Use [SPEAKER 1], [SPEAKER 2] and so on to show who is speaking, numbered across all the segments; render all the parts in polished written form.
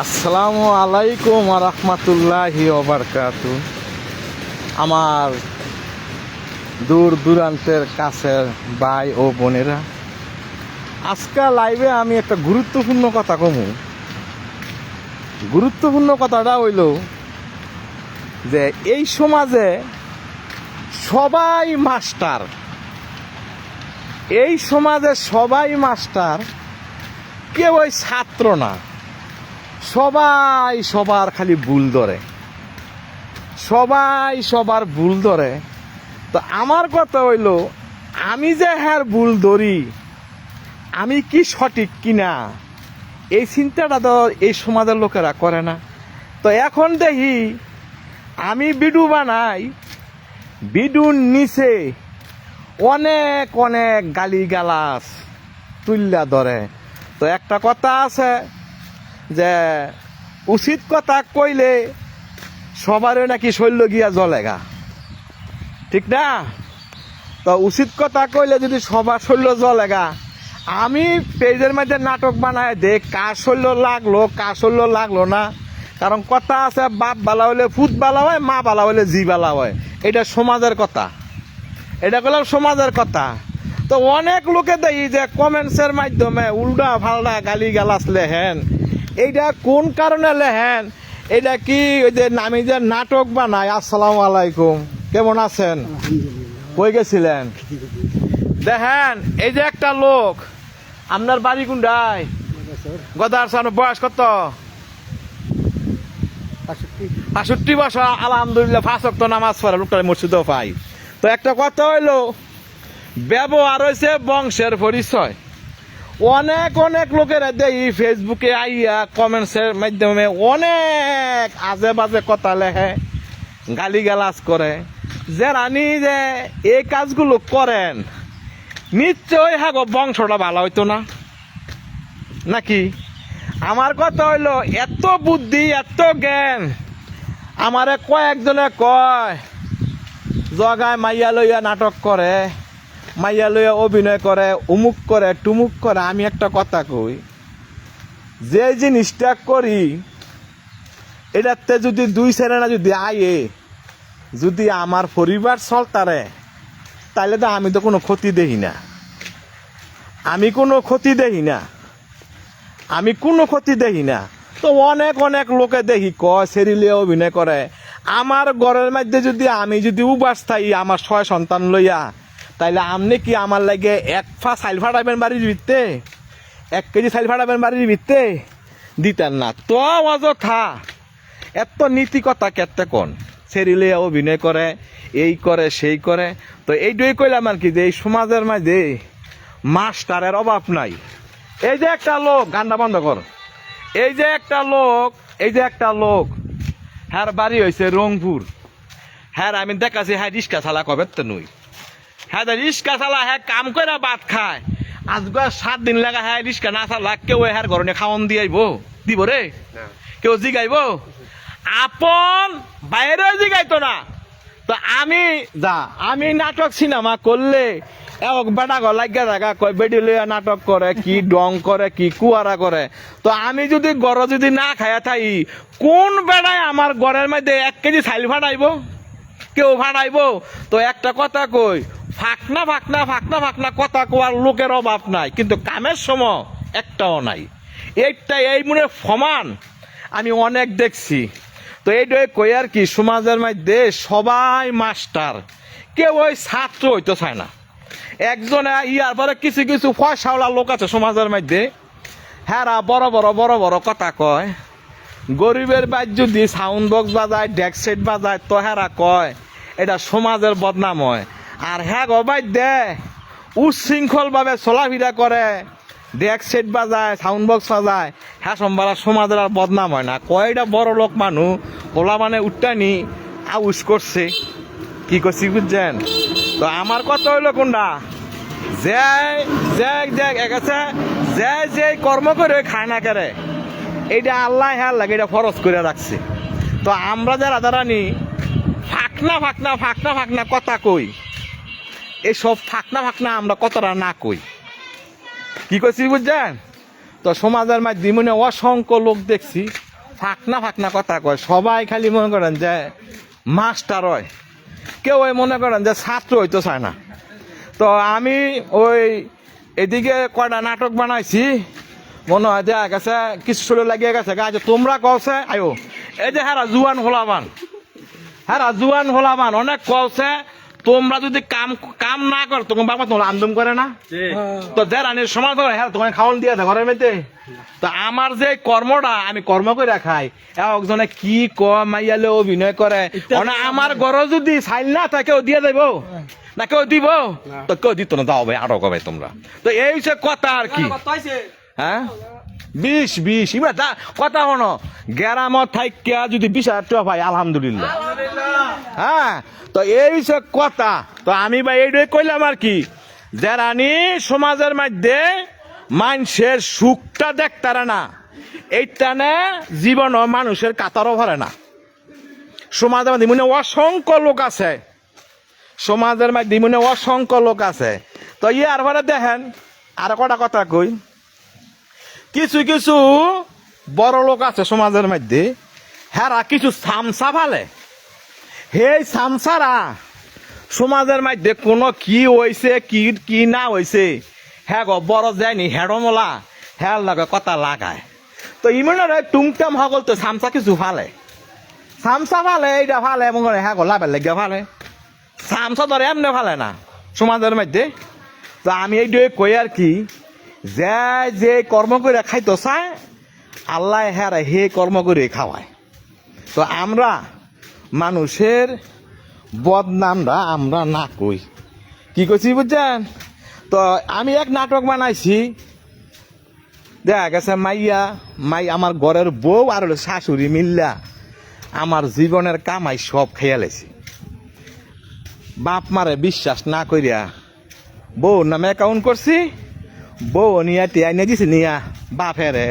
[SPEAKER 1] আসসালামু আলাইকুম রহমতুল্লাহি ওবারকাতু। আমার দূর দূরান্তের কাছের ভাই ও বোনেরা, আজকে লাইভে আমি একটা গুরুত্বপূর্ণ কথা কমু। গুরুত্বপূর্ণ কথাটা হইল যে এই সমাজে সবাই মাস্টার, এই সমাজে সবাই মাস্টার, কেউ ওই ছাত্র না। সবাই সবার খালি ভুল ধরে, সবাই সবার ভুল ধরে। তো আমার কথা হইল, আমি যে হ্যার ভুল ধরি, আমি কি সঠিক কিনা এই চিন্তাটা তো এই সমাজের লোকেরা করে না। তো এখন দেখি আমি ভিডিও বানাই, ভিডিওর নিচে অনেক অনেক গালিগালাজ তুল্লা ধরে। তো একটা কথা আছে যে উচিত কথা কইলে সবারই নাকি শৈল্য গিয়া জ্বলেগা, ঠিক না? তো উচিত কথা কইলে যদি সবার শৈল্য জ্বলেগা, আমি পেজের মধ্যে নাটক বানায় দেখ কার শৈল্য লাগলো কার শৈল্য লাগলো না। কারণ কথা আছে, বাপ বালা হইলে ফুট বালা হয়, মা বালা হইলে জি বালা হয়। এটা সমাজের কথা, এটা করলাম সমাজের কথা। তো অনেক লোকে দেখি যে কমেন্টসের মাধ্যমে উল্টা ফাল্টা গালি গালাস লেহেন। এইটা কোন কারণে লেহেন? এটা কি ওই যে আমি যে নাটক বানাই? আসসালামু আলাইকুম, কেমন আছেন? কই গেছিলেন? দেখেন, এই যে একটা লোক, আপনার বাড়ি কোনটায়? গদার সামনে। বয়স কত? 65 বছর। আলহামদুলিল্লাহ 5 ওয়াক্ত নামাজ পড়ে, লোকটা মসজিদেও পাই। তো একটা কথা হইলো, ব্যবহার হয়েছে বংশের পরিচয়। অনেক অনেক লোকেরা দেখি ফেসবুকে আইয়া কমেন্টসের মাধ্যমে অনেক আজে বাজে কথা লেখে, গালিগালাজ করে। যে রানি যে এই কাজগুলো করেন, নিশ্চয়ই হ্যাঁ বংশটা ভালো হইতো না নাকি? আমার কথা হইলো, এত বুদ্ধি এত জ্ঞান আমারে কয়েকজনে কয় জগায় মাইয়া লইয়া নাটক করে, মাইয়া লইয়া অভিনয় করে, উমুক করে টুমুক করে। আমি একটা কথা কই, যে জিনিসটা করি এটাতে যদি 2 সেরেনা যদি আয়ে, যদি আমার পরিবার চলতারে, তাহলে তো আমি তো কোনো ক্ষতি দেখি না। আমি কোনো ক্ষতি দেখি না, আমি কোনো ক্ষতি দেখি না। তো অনেক অনেক লোকে দেখি কয় সেরিলে অভিনয় করে। আমার ঘরের মধ্যে যদি আমি যদি উবাস থাই আমার 6 সন্তান লইয়া, তাইলে আপনি কি আমার লাগে 1 ফা চাইল ফাটাবেন বাড়ির ভিত্তে? 1 কেজি চাইল ফাটাবেন বাড়ির ভিত্তে? দিতেন না। তো অযথা এত নীতি কথা কেতে কোন সেরিলে অভিনয় করে, এই করে সেই করে। তো এইটাই কইলাম আর কি, যে এই সমাজের মাঝে মাস্টারের অভাব নাই। এই যে একটা লোক, গানটা বন্ধ কর। এই যে একটা লোক, এই যে একটা লোক, হ্যার বাড়ি হয়েছে রংপুর। হ্যাঁ আমি দেখাছি, হ্যাঁ রিক্সা চালা কবে তো নই। হ্যাঁ রিক্সা চালা, হ্যাঁ কাম করে ভাত খায়। আজকে 7 দিন লাগা, হ্যাঁ রিক্সা না চালা কেউ হ্যার ঘরে খাওয়ান দিয়ে দিব রে? কেউ জিগাইব? আপন বাইরে জিগাইতো না। তো আমি নাটক সিনেমা করলে এক বেটা ঘর লাগিয়া থাকা কয় বেডি লইয়া নাটক করে, কি ডং করে, কি কুয়ারা করে। তো আমি যদি গড় যদি না খাইয়া থাই, কোন বেড়ায় আমার ঘরের মধ্যে 1 কেজি চাইল ফাটাইব? কেউ ফাটাইব? তো একটা কথা কই, ফাঁকনা ফাঁকনা ফাঁকনা ফাঁকনা কথা কোয়ার লোকের অভাব নাই, কিন্তু কামের সময় একটাও নাই। এই মনে সমান আমি অনেক দেখছি। তো এইটাই কই আর কি, সমাজের মধ্যে সবাই মাস্টার, কেউ ওই ছাত্র হইতে চায় না। একজনে ইয়ার পরে কিছু কিছু পয়সাওয়ালা লোক আছে সমাজের মধ্যে, হ্যাঁ বড় বড় বড় বড় কথা কয়। গরিবের বাইর যদি সাউন্ড বক্স বাজায়, ডেক সেট বাজায়, তো হেরা কয় এটা সমাজের বদনাম হয়। আর হ্যাঁ গবাই দে উচ্ছৃঙ্খল ভাবে চলাফেরা করে, ডেক সেট বাজায়, সাউন্ড বক্স বাজায়, হ্যাঁ সম্বারা সমাজের আর বদনাম হয় না। কয়টা বড় লোক মানুষ ওলা মানে উঠটানি আউস করছে, কি করছি বুঝছেন? তো আমার কথা হইলো কোনটা, যে যে কর্ম করে খায় না কেরে, এইটা আল্লাহ হ্যাঁ লাগে, এটা ফরজ করে রাখছে। তো আমরা যারা দাঁড়ানি ফাঁকনা ফাঁকনা ফাঁকনা ফাঁকনা কথা কই, এইসব ফাঁকনা ফাঁকনা আমরা কতটা না কই, কি করছি বুঝছেন? তো সমাজের মাধ্যমে অসংখ্য লোক দেখছি ফাঁকনা ফাঁকনা কথা কয়, সবাই খালি মনে করেন যে মাস্টার হয়, কেউ ওই মনে করেন যে ছাত্র হইতে চায় না। তো আমি ওই এদিকে কয়টা নাটক বানাইছি, মনে হয় দেখা গেছে কিছু শরীর লাগিয়ে গেছে গাছ, তোমরা কওছে আয়ো এই যে হ্যাঁ জুয়ান হলাবান অনেক কওছে, তোমরা যদি কাম কাম না করো তখন বাবা তোমরা আন্দোলন করে না, তো দেড়ানির সমাজ হ্যাঁ তোমার খাওয়ান দিয়ে দেয় ঘরের মধ্যে। তো আমার যে কর্মটা আমি কর্ম করে খাই, একজনে কি মাইয়ালে অভিনয় করে, আমার ঘর যদি সাইল না থাকে কেউ দিয়ে দেবো না, কেউ দিব তো কেউ দিত না, দাও ভাই আটক হবে তোমরা। তো এই সে কথা আর কি, হ্যাঁ 20 এবার কথা হনো গ্রামত থাইকা যদি 20,000 টাকা পাই আলহামদুলিল্লাহ, হ্যাঁ। তো এই সে কথা, তো আমি ভাই এইটাই কইলাম আর কি, যারানি সমাজের মধ্যে মানুষের সুখটা দেখতারে না, এইটানে জীবন মানুষের কাতারও ভরে না। সমাজের মধ্যে মনে অসংখ্য লোক আছে, সমাজের মধ্যে মনে অসংখ্য লোক আছে। তো ইয়ার পরে দেখেন আর কটা কথা কই, কিছু কিছু বড় লোক আছে সমাজের মধ্যে, হেরা কিছু সামসা ফালে, সেই সামসারা সমাজের মধ্যে কোনো কি হয়েছে কি না হয়েছে হ্যাঁ গো বড় যায়নি হেডমলা হ্যাঁ লাগে কথা লাগায়। তো ইমনের টুমটাম সকল তো সামসা কিছু ফালে, সামসা ফালে এইটা ফালে এবং হ্যাঁ গো লাভের লেগে ফালে, সামসা ধরে এমনি ফালে না সমাজের মধ্যে। তো আমি এইটাই কই আর কি, যে কর্ম করে খাইতো চায় আল্লাহ হ্যাঁ হে কর্ম করে খাওয়ায়। তো আমরা মানুষের বদনামরা আমরা না কই, কি করছি বুঝছেন। তো আমি এক নাটক বানাইছি, দেখা গেছে মাই আমার ঘরের বউ আর হলো শাশুড়ি মিল্লা আমার জীবনের কামাই সব খেয়ে লেছি। বাপ মারে বিশ্বাস না করিয়া বউ নামে অ্যাকাউন্ট করছি, বউ নিয়ে টিয়াই নিয়ে দিছি নিয়া বাপেরে,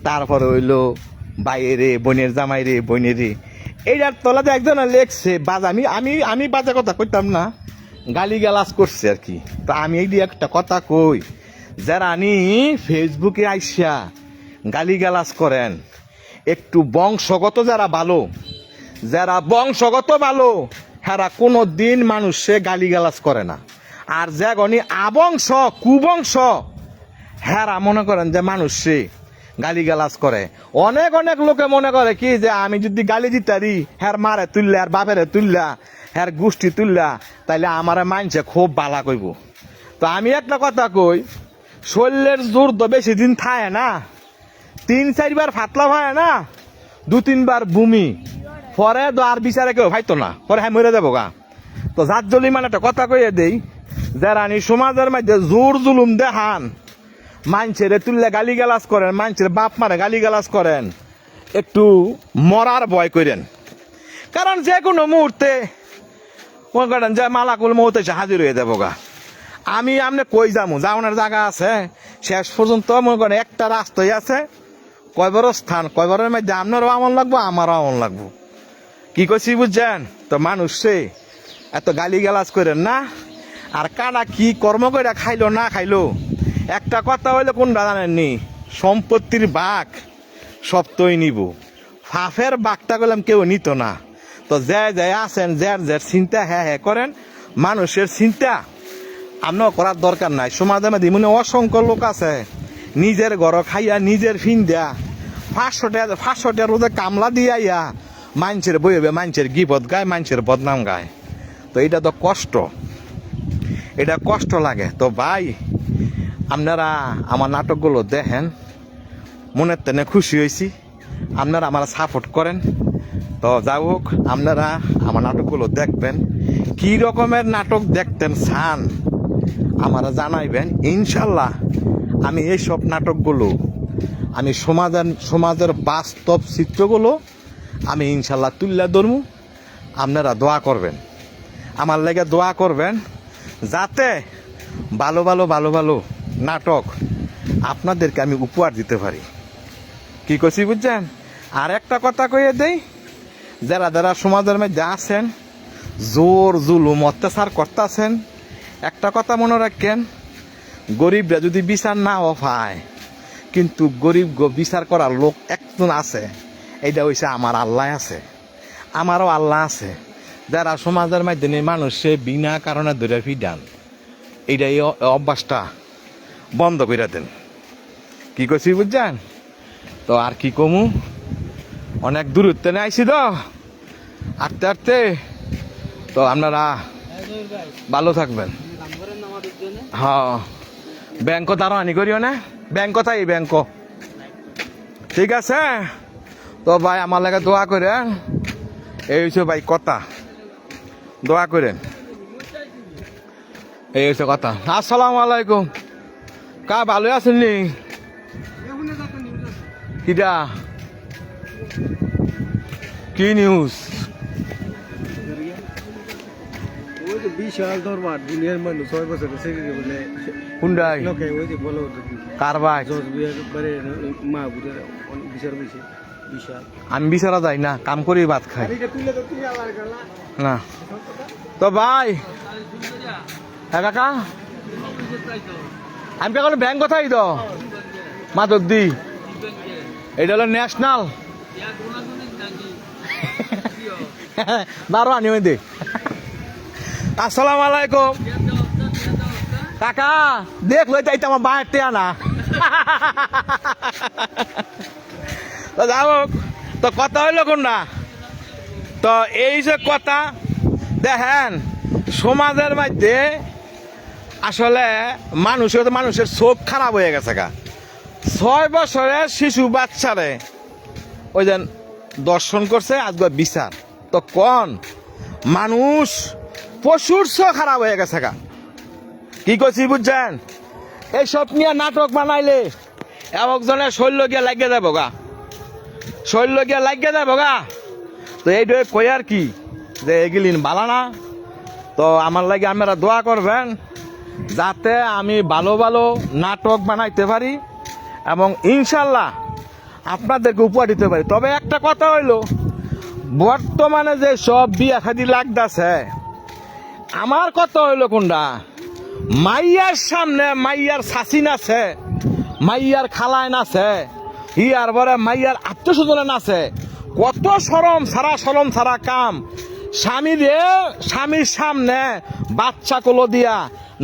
[SPEAKER 1] তারপরে হইলো বাইরে বোনের জামাই রে বোনের রে, এইটার তলাতে একজন লেখছে বাজ, আমি বাজে কথা কইতাম না, গালি গালাজ করছে আর কি। তো আমি এই দিয়ে একটা কথা কই, যারা আনি ফেসবুকে আইসা গালি গালাজ করেন, একটু বংশগত যারা বংশগত ভালো হেরা কোনো দিন মানুষে গালি গালাজ করে না। আর যে গনি আবংশ কুবংশ হেরা মনে করেন যে মানুষে গালি গালাজ করে। অনেক লোকে মনে করে কি যে আমি যদি গালি দিতারি হ্যার মারে তুললা আর বাপেরে তুললা হ্যার গোষ্ঠী তুললা তাইলে আমারে মানছে খুব বালা কইব। তো আমি একটা কথা কই, শরীরের জোর তো বেশি দিন থাকে না, 3-4 বার ফাতলা হয় না, 2-3 বার বমি পরে তো আর বিচারে কেউ ভাইতো না, পরে হ্যাঁ মরে যাবো গা। তো যার জলি মানে একটা কথা কইয়ে দেই, যারা সমাজের মধ্যে জোর জুলুম দেখান, মানুষের তুললে গালি গালাজ করেন, মানুষের বাপ মারে গালি গালাজ করেন, একটু মরার ভয় করেন। কারণ যে কোনো মুহূর্তে মনে করেন যে মালাকুল মৌত এসে হাজির হয়ে যাবো গা। আমি আমনে কই যাবো, যাওয়ার জায়গা আছে, শেষ পর্যন্ত মনে করেন একটা রাস্তায় আছে, কয়বার স্থান কয়বারের মধ্যে আপনারও আমন লাগবো আমারও আমন লাগবো, কি করছি বুঝছেন। তো মানুষ সে এত গালি গালাজ করেন না। আর কারা কি কর্ম করে খাইলো না খাইলো, একটা কথা হইলে কোনটা জানেননি, সম্পত্তির বাঘ সব তোই নিব, ফাফের বাঘটা করলাম কেউ নিত না। তো যে আছেন যার চিন্তা হ্যাঁ করেন, মানুষের চিন্তা আপনার করার দরকার নাই। সমাজের মধ্যে মনে অসংখ্য লোক আছে নিজের ঘর খাইয়া নিজের ফিন দেয়া 500 টাকা রোজে কামলা দিয়া মানুষের বইবে, মানুষের গিবত গায়, মানুষের বদনাম গায়। তো এটা তো কষ্ট, এটা কষ্ট লাগে। তো ভাই আপনারা আমার নাটকগুলো দেখেন, মনের তেনে খুশি হয়েছি, আপনারা আমার সাপোর্ট করেন। তো যাই হোক আপনারা আমার নাটকগুলো দেখবেন, কি রকমের নাটক দেখতেন চান আমারা জানাইবেন। ইনশাল্লাহ আমি এইসব নাটকগুলো আমি সমাজের বাস্তব চিত্রগুলো আমি ইনশাল্লাহ তুলে ধরবো। আপনারা দোয়া করবেন, আমার লেগে দোয়া করবেন, যাতে ভালো ভালো নাটক আপনাদেরকে আমি উপহার দিতে পারি, কি করছি বুঝছেন। আর একটা কথা কইয়ে দেই, যারা সমাজের মধ্যে আছেন জোর জুলুম অত্যাচার করতেছেন, একটা কথা মনে রাখেন, গরিবরা যদি বিচার নাও পায়, কিন্তু গরিব বিচার করার লোক একজন আছে, এইটা হইছে আমার আল্লাহ আছে, আমারও আল্লাহ আছে। যারা সমাজের মাধ্যমে মানুষে বিনা কারণে ধরে ফিডান, এইটা এই অভ্যাসটা বন্ধ করে দেন। কি করছি বুঝছেন? তো আর কি কমু, অনেক দূরত্বে নিয়ে আইসি তো আটতে আটতে। তো আপনারা ভালো থাকবেন। হ্যাঁ, ব্যাংক তারও আনি করিও না, ব্যাংক তাই ব্যাংক। ঠিক আছে, তো ভাই আমার লাগে দোয়া করেন। এই হচ্ছে ভাই কথা, দোয়া করেন। এই হচ্ছে কথা। আসসালামু আলাইকুম। কা ভালো আছেন নি? কিটা কি নিউজ?
[SPEAKER 2] বিশাল দরবার দুনিয়ার মানুষ 6 বছর বলে
[SPEAKER 1] কোনটাই
[SPEAKER 2] ওই যে বলো
[SPEAKER 1] কার ভাই?
[SPEAKER 2] মাহবুদের বিচার বসে বিশাল।
[SPEAKER 1] আমি বিচারা যাই না, কাম করি ভাত খাই না। তো ভাই, হ্যাঁ কাকা, আমি কাকা ব্যাংক কোথায় তো মাদক দি, এটা হলো ন্যাশনাল। দাঁড়ো আনি ওই দে। আসসালামু আলাইকুম কাকা, দেখলো তাই তো আমার বাড়িতে আনা। তো যাও, তো কথা হইলো কোনটা? তো এই যে কথা দেখেন, সমাজের মধ্যে আসলে মানুষের চোখ খারাপ হয়ে গেছে গা। 6 বছরের শিশু বাচ্চারে ওই যে দর্শন করছে, আজকে বিচার। তো কোন মানুষ পশুর চোখ খারাপ হয়ে গেছে গা। কি করছি বুঝছেন? এইসব নিয়ে নাটক বানাইলে একজনের শৈল্য গিয়ে লাগিয়ে যাবো গা, শৈল্য গিয়ে লাগিয়ে যাবো গা। তো এইটাই কই আর কি, যে এগুলিন বালা না। তো আমার লাগে আপনারা দোয়া করবেন যাতে আমি ভালো ভালো নাটক বানাইতে পারি এবং ইনশাল্লাহ আপনাদেরকে উপহার দিতে পারি। তবে একটা কথা হইলো, বর্তমানে যে সব বিয়া খাদি লাগতেছে, আমার কথা হইলো কোনটা, মাইয়ার সামনে মাইয়ার শাসি নাছে, মাইয়ার খালায় নাছে, ইয়ার পরে মাইয়ার আত্মস্বজনে নাছে। কত সরম সারা কাম। স্বামীর সামনে বাচ্চা কোলো দিয়া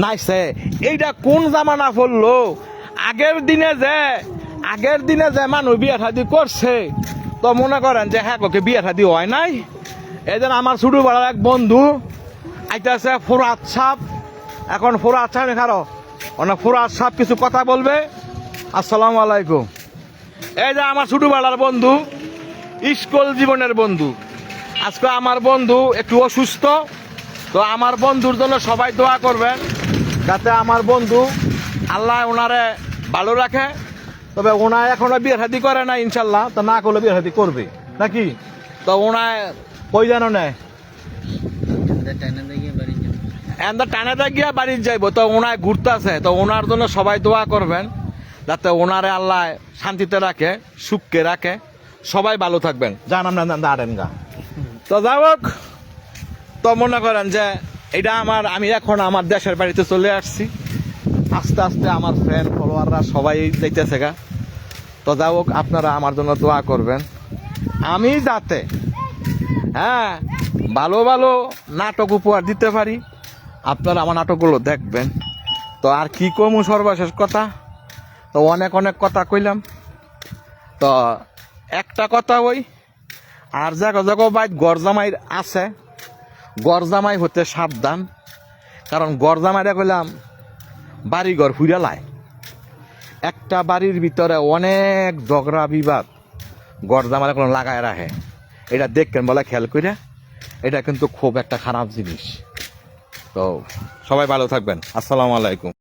[SPEAKER 1] নাইছে। এইটা কোন জামানা পড়লো? আগের দিনে যে মানুষ বিয়ে শাদি করছে, তো মনে করেন যে হ্যাঁ ওকে বিয়ে শাদি হয় নাই। এই যেন আমার ছোটবেলার এক বন্ধু আইতাছে ফোরাত সাপ, এখন ফোরাত সাপ খারো অনেক ফোরাত সাপ কিছু কথা বলবে। আসসালামু আলাইকুম। এই যে আমার ছোটবেলার বন্ধু, স্কুল জীবনের বন্ধু, আজকে আমার বন্ধু একটু অসুস্থ। তো আমার বন্ধুর জন্য সবাই দোয়া করবেন যাতে আমার বন্ধু আল্লাহ ওনারে ভালো রাখে। তবে ওনায় এখনো বিয়ে শাদি করে না, ইনশাল্লাহ তো না করলে বিয়ে শাদি করবে নাকি। তো ওনায় কই জানো না টানাতে গিয়া বাড়ির যাইব। তো ওনায় ঘুরতে আছে, তো ওনার জন্য সবাই দোয়া করবেন যাতে ওনারে আল্লাহ শান্তিতে রাখে, সুখকে রাখে। সবাই ভালো থাকবেন। জান আমরা দাঁড়েন গা। তো যাই হোক, তো মনে করেন যে এটা আমি এখন আমার দেশের বাড়িতে চলে আসছি। আস্তে আস্তে আমার ফ্রেন্ড ফলোয়াররা সবাই যাইতেছে গা। তো যাই হোক, আপনারা আমার জন্য দোয়া করবেন আমি যাতে ভালো ভালো নাটক উপহার দিতে পারি। আপনারা আমার নাটকগুলো দেখবেন। তো আর কি কমু, সর্বশেষ কথা তো অনেক কথা কইলাম। তো একটা কথা ওই, আর জায়গা বাইর গরজামাই আছে, গরজামাই হতে সাবধান। কারণ গরজামাইরা কইলাম বাড়িঘর ফুইরালায়, একটা বাড়ির ভিতরে অনেক ঝগড়া বিবাদ গরজামাইরা কোনো লাগায় রাখে। এটা দেখবেন বলে খেয়াল করে, এটা কিন্তু খুব একটা খারাপ জিনিস। তো সবাই ভালো থাকবেন। আসসালামু আলাইকুম।